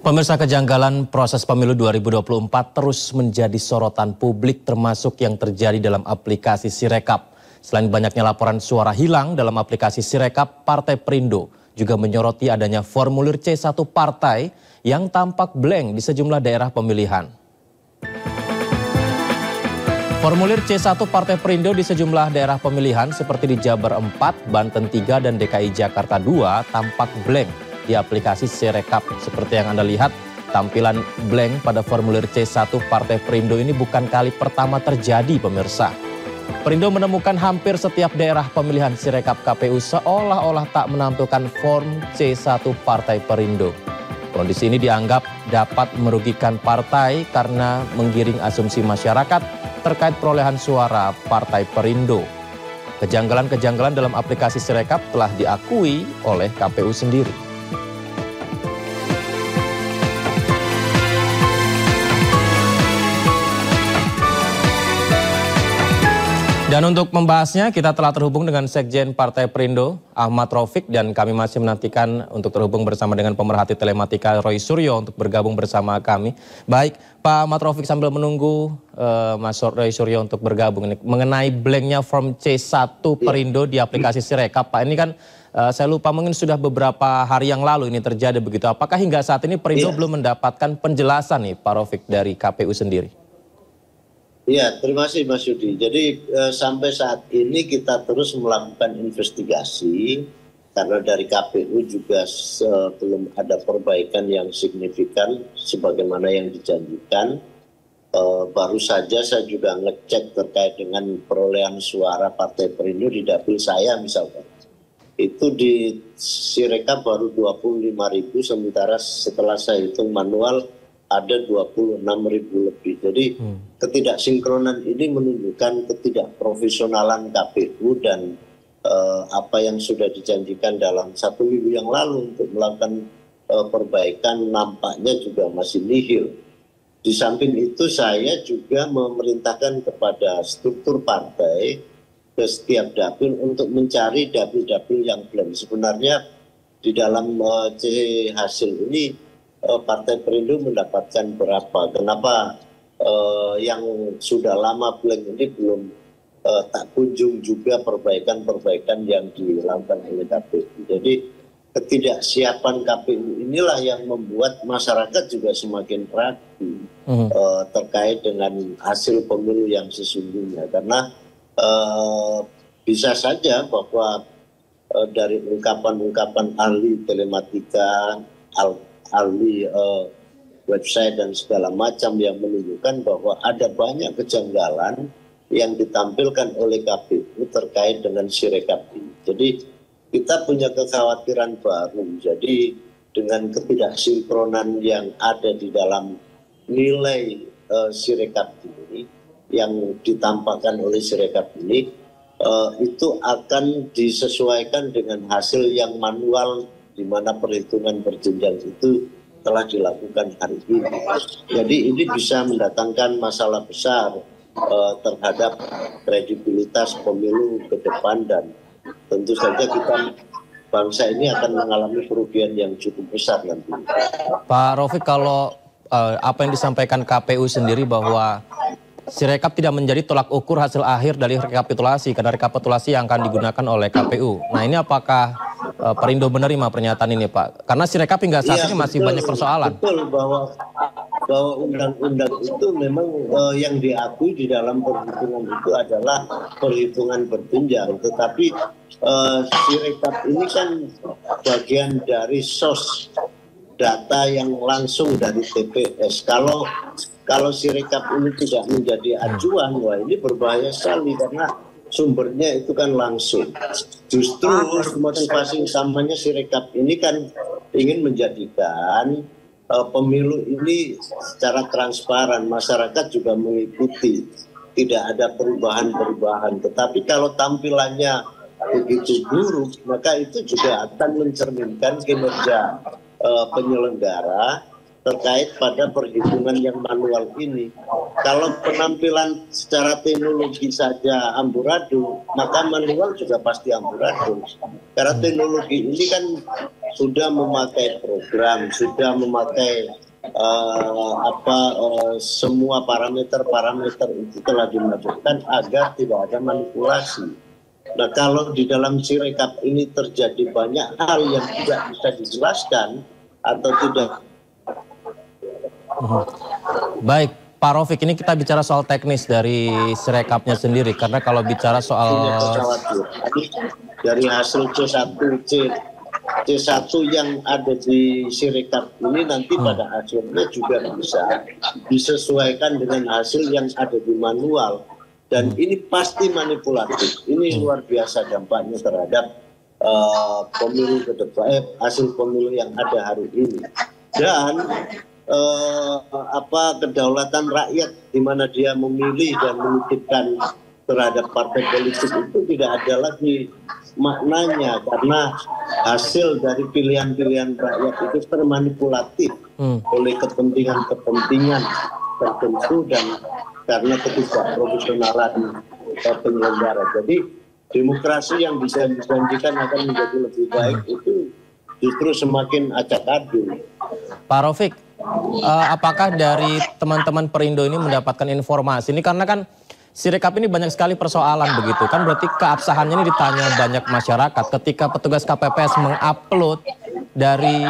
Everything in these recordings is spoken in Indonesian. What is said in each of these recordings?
Pemirsa, kejanggalan proses pemilu 2024 terus menjadi sorotan publik termasuk yang terjadi dalam aplikasi Sirekap. Selain banyaknya laporan suara hilang dalam aplikasi Sirekap, Partai Perindo juga menyoroti adanya formulir C1 partai yang tampak blank di sejumlah daerah pemilihan. Formulir C1 Partai Perindo di sejumlah daerah pemilihan seperti di Jabar 4, Banten 3, dan DKI Jakarta 2 tampak blank di aplikasi Sirekap. Seperti yang Anda lihat, tampilan blank pada formulir C1 Partai Perindo ini bukan kali pertama terjadi, pemirsa. Perindo menemukan hampir setiap daerah pemilihan Sirekap KPU seolah-olah tak menampilkan form C1 Partai Perindo. Kondisi ini dianggap dapat merugikan partai karena menggiring asumsi masyarakat terkait perolehan suara Partai Perindo. Kejanggalan-kejanggalan dalam aplikasi Sirekap telah diakui oleh KPU sendiri. Dan untuk membahasnya, kita telah terhubung dengan Sekjen Partai Perindo, Ahmad Raufik, dan kami masih menantikan untuk terhubung bersama dengan pemerhati telematika Roy Suryo untuk bergabung bersama kami. Baik, Pak Ahmad Raufik, sambil menunggu Mas Roy Suryo untuk bergabung ini, mengenai blanknya form C1 Perindo di aplikasi Sirekap, Pak, ini kan saya lupa mungkin sudah beberapa hari yang lalu ini terjadi begitu. Apakah hingga saat ini Perindo belum mendapatkan penjelasan nih, Pak Raufik, dari KPU sendiri? Ya, terima kasih Mas Yudi. Jadi sampai saat ini kita terus melakukan investigasi karena dari KPU juga belum ada perbaikan yang signifikan sebagaimana yang dijanjikan. Baru saja saya juga ngecek terkait dengan perolehan suara Partai Perindo di dapil saya misalkan. Itu di Sirekap baru 25.000, sementara setelah saya hitung manual ada 26.000 lebih. Jadi ketidaksinkronan ini menunjukkan ketidakprofesionalan KPU dan apa yang sudah dijanjikan dalam 1 minggu yang lalu untuk melakukan perbaikan nampaknya juga masih nihil. Di samping itu saya juga memerintahkan kepada struktur partai ke setiap dapil untuk mencari dapil-dapil yang blank. Sebenarnya di dalam hasil ini Partai Perindo mendapatkan berapa? Kenapa yang sudah lama blank ini belum tak kunjung juga perbaikan-perbaikan yang dilakukan oleh KPU. Jadi ketidaksiapan KPU inilah yang membuat masyarakat juga semakin ragu terkait dengan hasil pemilu yang sesungguhnya. Karena bisa saja bahwa dari ungkapan-ungkapan ahli telematika, ahli website dan segala macam yang menunjukkan bahwa ada banyak kejanggalan yang ditampilkan oleh KPU terkait dengan Sirekap ini. Jadi kita punya kekhawatiran baru. Jadi dengan ketidaksinkronan yang ada di dalam nilai Sirekap ini, yang ditampakkan oleh Sirekap ini, itu akan disesuaikan dengan hasil yang manual di mana perhitungan berjenjang itu telah dilakukan hari ini. Jadi ini bisa mendatangkan masalah besar terhadap kredibilitas pemilu ke depan, dan tentu saja kita bangsa ini akan mengalami kerugian yang cukup besar nanti. Pak Raufik, kalau apa yang disampaikan KPU sendiri bahwa Sirekap tidak menjadi tolak ukur hasil akhir dari rekapitulasi, karena rekapitulasi yang akan digunakan oleh KPU. Nah, ini apakah Perindo menerima pernyataan ini, Pak? Karena Sirekap hingga saat ini masih banyak persoalan. Betul, bahwa undang-undang itu memang yang diakui di dalam perhitungan itu adalah perhitungan berjenjang. Tetapi Sirekap ini kan bagian dari source data yang langsung dari TPS. Kalau Sirekap ini tidak menjadi acuan, wah ini berbahaya sekali karena sumbernya itu kan langsung. Justru motivasi utamanya Sirekap ini kan ingin menjadikan pemilu ini secara transparan, masyarakat juga mengikuti, tidak ada perubahan-perubahan. Tetapi kalau tampilannya begitu buruk, maka itu juga akan mencerminkan kinerja penyelenggara terkait pada perhitungan yang manual ini. Kalau penampilan secara teknologi saja amburadul, maka manual juga pasti amburadul. Karena teknologi ini kan sudah memakai program, sudah memakai semua parameter itu telah dimasukkan agar tidak ada manipulasi. Nah, kalau di dalam Sirekap ini terjadi banyak hal yang tidak bisa dijelaskan atau tidak. Baik, Pak Raufik, ini kita bicara soal teknis dari Sirekapnya sendiri, karena kalau bicara soal dari hasil C1 yang ada di Sirekap ini nanti pada hasilnya juga bisa disesuaikan dengan hasil yang ada di manual, dan ini pasti manipulatif. Ini luar biasa dampaknya terhadap pemilu ke depan, hasil pemilu yang ada hari ini. Dan kedaulatan rakyat di mana dia memilih dan menitipkan terhadap partai politik itu tidak ada lagi maknanya, karena hasil dari pilihan-pilihan rakyat itu termanipulatif oleh kepentingan-kepentingan tertentu dan karena ketidakprofesionalan penyelenggara. Jadi demokrasi yang bisa dijanjikan akan menjadi lebih baik itu justru semakin acak-adul. Pak Raufik, apakah dari teman-teman Perindo ini mendapatkan informasi ini, karena kan Sirekap ini banyak sekali persoalan begitu kan, berarti keabsahannya ini ditanya banyak masyarakat. Ketika petugas KPPS mengupload dari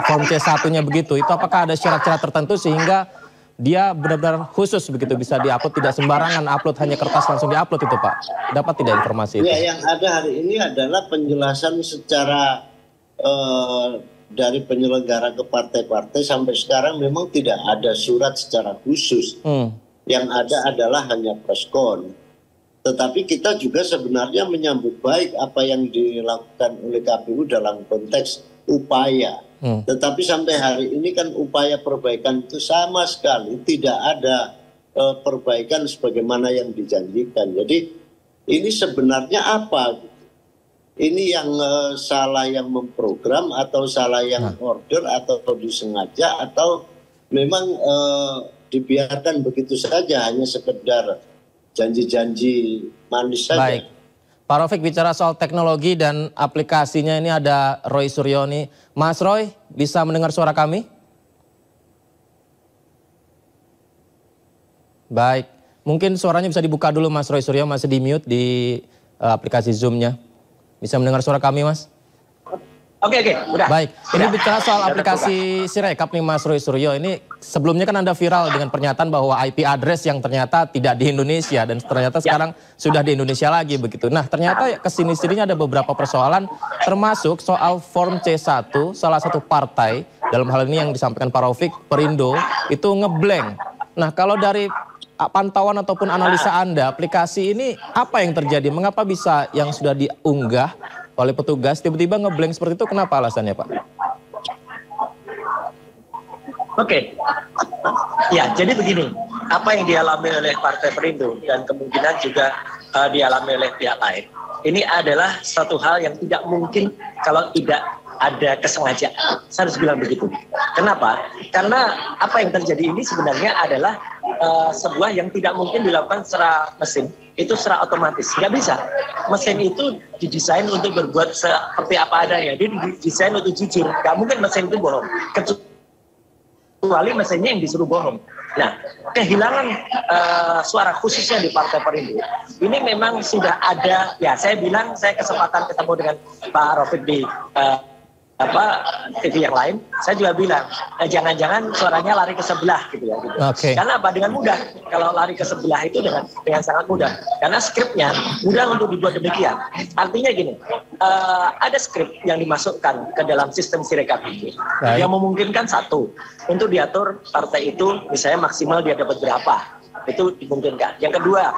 form C1-nya begitu, itu apakah ada syarat-syarat tertentu sehingga dia benar-benar khusus begitu bisa diupload, tidak sembarangan upload hanya kertas langsung diupload itu, Pak? Dapat tidak informasi itu? Ya, yang ada hari ini adalah penjelasan secara dari penyelenggara ke partai-partai. Sampai sekarang memang tidak ada surat secara khusus. Yang ada adalah hanya preskon. Tetapi kita juga sebenarnya menyambut baik apa yang dilakukan oleh KPU dalam konteks upaya. Tetapi sampai hari ini kan upaya perbaikan itu sama sekali tidak ada perbaikan sebagaimana yang dijanjikan. Jadi ini sebenarnya apa? Ini yang salah yang memprogram, atau salah yang order, atau disengaja, atau memang dibiarkan begitu saja hanya sekedar janji-janji manis saja. Baik, Pak Raufik, bicara soal teknologi dan aplikasinya ini ada Roy Suryo. Mas Roy, bisa mendengar suara kami? Baik, mungkin suaranya bisa dibuka dulu Mas Roy Suryo, masih di mute di aplikasi Zoom-nya. Bisa mendengar suara kami, Mas? Oke, udah. Baik, ini bicara soal aplikasi Sirekap nih Mas Roy Suryo. Ini sebelumnya kan Anda viral dengan pernyataan bahwa IP address yang ternyata tidak di Indonesia dan ternyata sekarang sudah di Indonesia lagi begitu. Nah, ternyata kesini-sininya ada beberapa persoalan, termasuk soal form C1 salah satu partai, dalam hal ini yang disampaikan Pak Raufik, Perindo, itu ngeblank. Nah, kalau dari pantauan ataupun analisa Anda, aplikasi ini apa yang terjadi? Mengapa bisa yang sudah diunggah oleh petugas tiba-tiba ngeblank seperti itu? Kenapa alasannya, Pak? Oke. Ya, jadi begini, apa yang dialami oleh Partai Perindo dan kemungkinan juga dialami oleh pihak lain, ini adalah satu hal yang tidak mungkin kalau tidak ada kesengajaan. Saya harus bilang begitu. Kenapa? Karena apa yang terjadi ini sebenarnya adalah sebuah yang tidak mungkin dilakukan secara mesin, itu secara otomatis. Nggak bisa. Mesin itu didesain untuk berbuat seperti apa adanya. Dia didesain untuk jujur. Nggak mungkin mesin itu bohong. Kecuali mesinnya yang disuruh bohong. Nah, kehilangan suara khususnya di Partai Perindo ini memang sudah ada. Ya, saya bilang saya kesempatan ketemu dengan Pak Raufik di TV yang lain, saya juga bilang jangan-jangan suaranya lari ke sebelah gitu ya. Gitu. Okay. Karena apa? Dengan mudah. Kalau lari ke sebelah itu dengan sangat mudah. Karena skripnya mudah untuk dibuat demikian. Artinya gini, ada skrip yang dimasukkan ke dalam sistem Sirekap itu yang memungkinkan satu, untuk diatur partai itu misalnya maksimal dia dapat berapa, itu dimungkinkan. Yang kedua,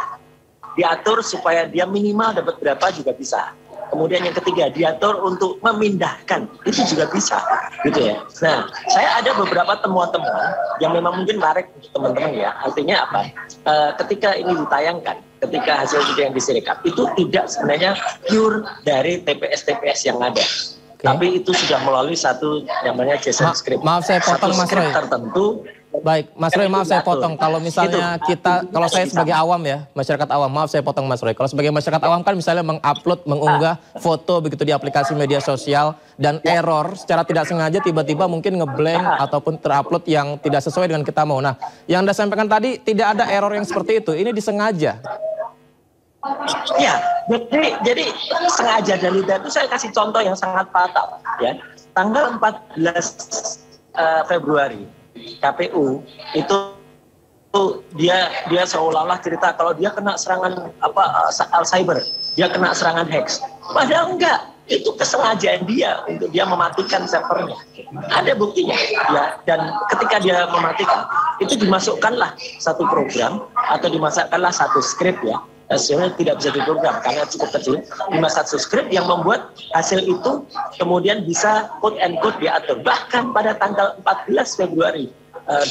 diatur supaya dia minimal dapat berapa juga bisa. Kemudian yang ketiga, diatur untuk memindahkan, itu juga bisa, gitu ya. Nah, saya ada beberapa temuan-temuan yang memang mungkin menarik untuk teman-teman ya. Artinya apa? Ketika ini ditayangkan, ketika hasil itu yang Sirekap, itu tidak sebenarnya pure dari TPS-TPS yang ada. Tapi itu sudah melalui satu namanya JSON script. Maaf saya potong Mas Roy. Tertentu Baik, Mas Roy, maaf saya potong. Kalau misalnya kalau saya sebagai awam ya, masyarakat awam, maaf saya potong Mas Roy. Kalau sebagai masyarakat awam kan misalnya mengupload, mengunggah foto begitu di aplikasi media sosial dan error secara tidak sengaja tiba-tiba mungkin ngeblank ataupun terupload yang tidak sesuai dengan kita mau. Nah, yang Anda sampaikan tadi tidak ada error yang seperti itu. Ini disengaja. Ya, jadi sengaja dan tidak itu saya kasih contoh yang sangat fatal ya. Tanggal 14 Februari KPU itu dia seolah-olah cerita kalau dia kena serangan cyber, dia kena serangan hacks. Padahal enggak, itu kesengajaan dia untuk dia mematikan servernya. Ada buktinya ya, dan ketika dia mematikan itu dimasukkanlah satu program atau dimasukkanlah satu script ya. Hasilnya tidak bisa diprogram karena cukup kecil, satu script yang membuat hasil itu kemudian bisa quote and quote diatur. Bahkan pada tanggal 14 Februari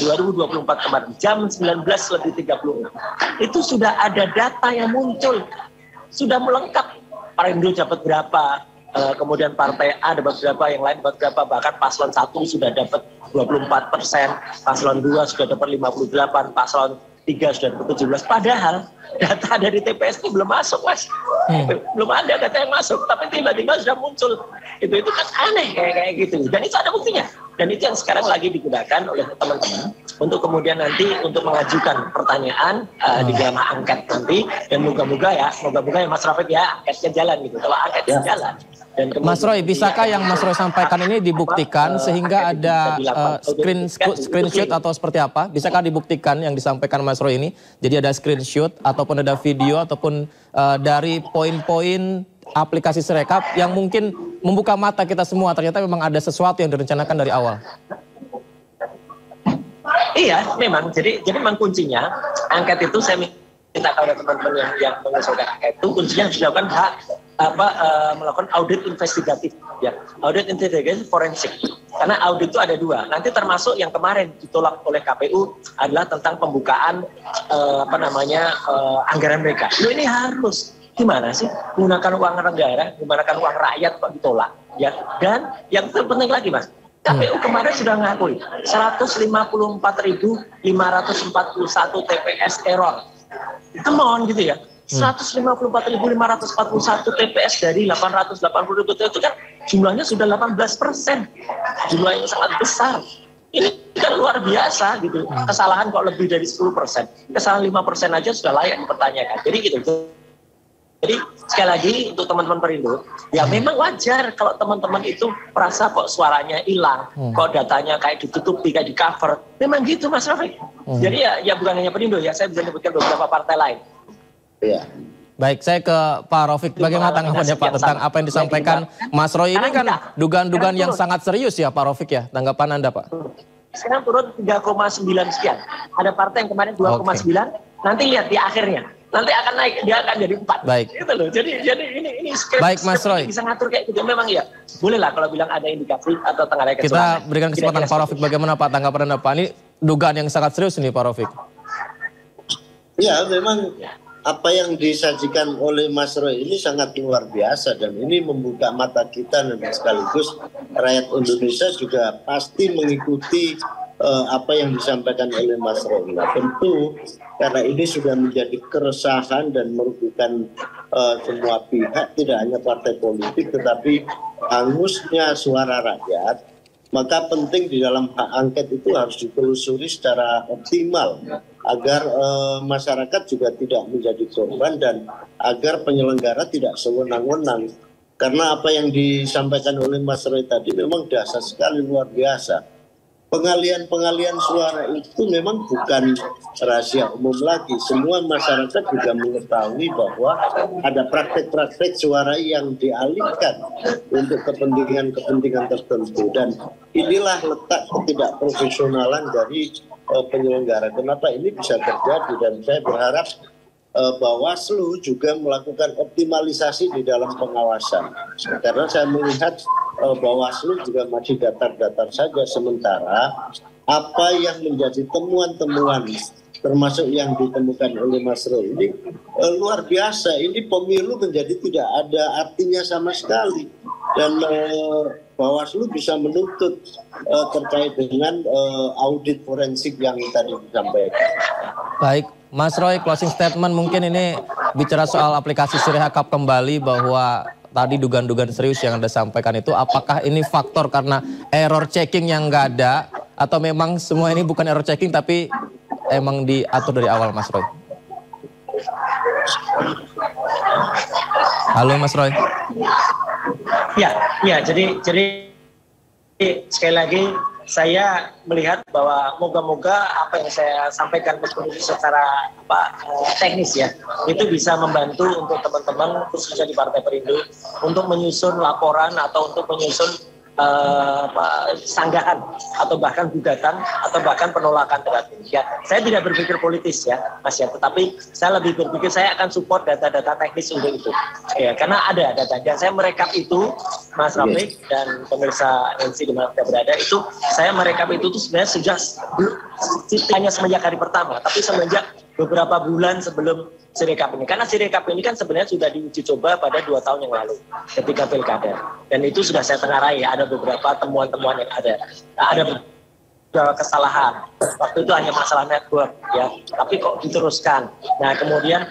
2024 kemarin jam 19:36 itu sudah ada data yang muncul, sudah melengkap. Perindo dapat berapa, kemudian partai A dapat berapa, yang lain dapat berapa, bahkan paslon 1 sudah dapat 24%, paslon 2 sudah dapat 58%, paslon 3 sudah dapat 17%. Padahal data dari TPS ini belum masuk, Mas. Belum ada data yang masuk, tapi tiba-tiba sudah muncul. Itu kan aneh kayak gitu. Dan itu ada buktinya. Dan itu yang sekarang lagi digunakan oleh teman-teman untuk kemudian nanti untuk mengajukan pertanyaan di dalam angket nanti. Dan moga-moga ya Mas Rafiq ya angketnya jalan gitu. Kalau angketnya jalan. Dan Mas Roy, bisakah yang Mas Roy sampaikan ini dibuktikan sehingga ada screenshot atau seperti apa? Bisakah dibuktikan yang disampaikan Mas Roy ini? Jadi ada screenshot ataupun ada video ataupun dari poin-poin aplikasi Sirekap yang mungkin membuka mata kita semua ternyata memang ada sesuatu yang direncanakan dari awal. Iya, memang. Jadi memang kuncinya angket itu saya minta kepada teman-teman yang mengusulkan angket itu kuncinya harus dilakukan melakukan audit investigatif ya, audit investigatif forensik. Karena audit itu ada dua. Nanti termasuk yang kemarin ditolak oleh KPU adalah tentang pembukaan anggaran mereka. Ini harus gimana sih menggunakan uang negara, menggunakan uang rakyat kok ditolak ya. Dan yang terpenting lagi, Mas, KPU kemarin sudah ngakui 154.541 TPS error. Come on gitu ya. 154.541 TPS dari 880.000 itu kan jumlahnya sudah 18%. Jumlah yang sangat besar. Ini kan luar biasa gitu. Kesalahan kok lebih dari 10%. Kesalahan 5% aja sudah layak dipertanyakan. Jadi gitu. Jadi sekali lagi untuk teman-teman Perindo, ya memang wajar kalau teman-teman itu merasa kok suaranya hilang, kok datanya kayak ditutupi, kayak di cover. Memang gitu, Mas Rafiq. Jadi ya bukan hanya Perindo ya, saya bisa menyebutkan beberapa partai lain. Iya. Baik, saya ke Pak Rafiq. Bagaimana tanggapannya Pak tentang apa yang disampaikan Mas Roy ini kan dugaan-dugaan yang sangat serius ya Pak Rafiq ya. Tanggapan Anda Pak? Sekarang turun 3,9 sekian. Ada partai yang kemarin 2,9. Nanti lihat di akhirnya. Nanti akan naik, dia akan jadi 4. Baik. Gitu loh. Jadi ini script, baik, Mas Roy. Bisa ngatur kayak gitu. Memang ya. Boleh lah kalau bilang ada indikasi atau tengah raya kecurangan. Kita berikan kesempatan Pak Rafiq. Bagaimana Pak tanggapan Anda Pak? Ini dugaan yang sangat serius ini Pak Rafiq. Ya memang apa yang disajikan oleh Mas Roy ini sangat luar biasa dan ini membuka mata kita dan sekaligus rakyat Indonesia juga pasti mengikuti apa yang disampaikan oleh Mas Roy. Nah, tentu karena ini sudah menjadi keresahan dan merugikan semua pihak, tidak hanya partai politik tetapi hangusnya suara rakyat, maka penting di dalam hak angket itu harus ditelusuri secara optimal agar masyarakat juga tidak menjadi korban dan agar penyelenggara tidak sewenang-wenang. Karena apa yang disampaikan oleh Mas Roy tadi memang dasar sekali, luar biasa. Pengalian suara itu memang bukan rahasia umum lagi. Semua masyarakat juga mengetahui bahwa ada praktek-praktek suara yang dialihkan untuk kepentingan tertentu. Dan inilah letak ketidakprofesionalan dari penyelenggara. Kenapa ini bisa terjadi? Dan saya berharap Bawaslu juga melakukan optimalisasi di dalam pengawasan. Karena saya melihat Bawaslu juga masih datar-datar saja, sementara apa yang menjadi temuan-temuan termasuk yang ditemukan oleh Mas Roy ini luar biasa. Ini pemilu menjadi tidak ada artinya sama sekali. Dan Bawaslu bisa menuntut terkait dengan audit forensik yang tadi disampaikan. Baik, Mas Roy, closing statement mungkin ini bicara soal aplikasi Sirekap kembali, bahwa tadi dugaan-dugaan serius yang Anda sampaikan itu, apakah ini faktor karena error checking yang nggak ada, atau memang semua ini bukan error checking tapi emang diatur dari awal, Mas Roy? Halo Mas Roy. Ya, jadi sekali lagi saya melihat bahwa moga-moga apa yang saya sampaikan secara teknis ya, itu bisa membantu untuk teman-teman khususnya di Partai Perindo untuk menyusun laporan atau untuk menyusun sanggahan atau bahkan gugatan atau bahkan penolakan terhadap ini. Ya, saya tidak berpikir politis ya, Mas ya, tetapi saya lebih berpikir saya akan support data-data teknis untuk itu. Ya, karena ada data dan saya merekap itu, Mas Rafiq dan pemirsa NC di mana berada, itu saya merekap itu tuh sebenarnya sejak hanya semenjak hari pertama, tapi semenjak beberapa bulan sebelum Sirekap ini. Karena Sirekap ini kan sebenarnya sudah diuji coba pada 2 tahun yang lalu ketika pilkada. Dan itu sudah saya tengarai, ada beberapa temuan-temuan yang ada. Ada beberapa kesalahan. Waktu itu hanya masalah network ya, tapi kok diteruskan. Nah kemudian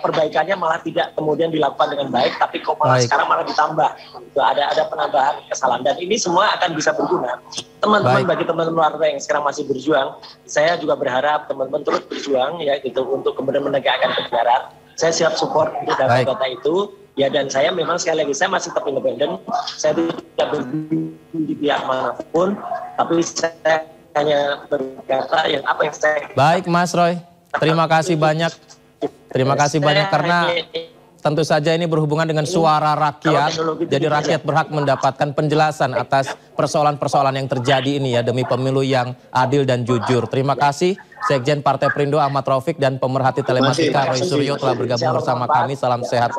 perbaikannya malah tidak kemudian dilakukan dengan baik, tapi kok malah sekarang malah ditambah. Ada penambahan kesalahan, dan ini semua akan bisa berguna. Teman-teman, bagi teman-teman partai yang sekarang masih berjuang, saya juga berharap teman-teman terus berjuang ya gitu untuk kemudian menegakkan kebenaran. Saya siap support untuk data-data itu ya, dan saya memang sekali lagi saya masih tetap independen, saya tidak berhubung di pihak manapun, tapi saya hanya berkata yang apa yang saya. Baik Mas Roy, terima kasih banyak. Terima kasih banyak karena tentu saja ini berhubungan dengan suara rakyat, jadi rakyat berhak mendapatkan penjelasan atas persoalan-persoalan yang terjadi ini ya, demi pemilu yang adil dan jujur. Terima kasih Sekjen Partai Perindo Ahmad Raufik dan pemerhati telematika Roy Suryo telah bergabung bersama kami. Salam sehat.